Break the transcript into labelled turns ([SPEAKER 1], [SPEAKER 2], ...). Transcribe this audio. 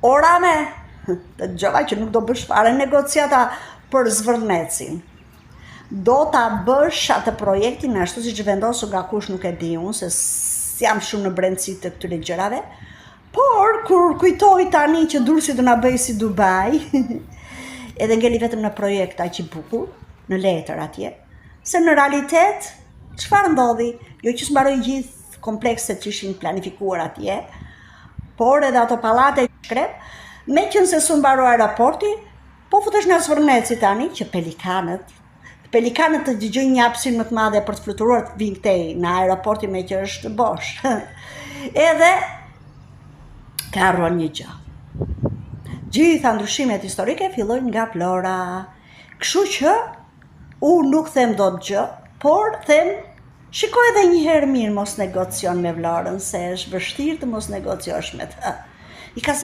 [SPEAKER 1] Orame, të gjëva që nuk do bësh fare negociata për Zvërnecin. Do ta bësh atë projektin ashtu siç vendosu nga kush nuk e di unë, se jam shumë në brendësi të këtyre gjërave, por kur kujtoj tani që Durrësi do na bëj si Dubai, edhe ngeli vetëm në projekt aq i bukur, në letër atje, se në realitet çfarë ndodhi? Jo që s'mbaroi gjithë komplekset që ishin planifikuar atje, por edhe ato pallate shkrep, me qenë se s'u mbaroi aeroporti, po futesh në Zvërneci tani që pelikanët të dëgjojnë një hapësirë më të madhe për të fluturuar të vinë këtej në aeroporti me që është bosh. Edhe ka harruar një gjë. Gjitha ndryshimet historike fillojnë nga Vlora. Kështu që unë nuk them dot gjë, por them shikoj edhe një herë mirë mos negocion me Vlorën, se është vështirë të mos negociosh me të.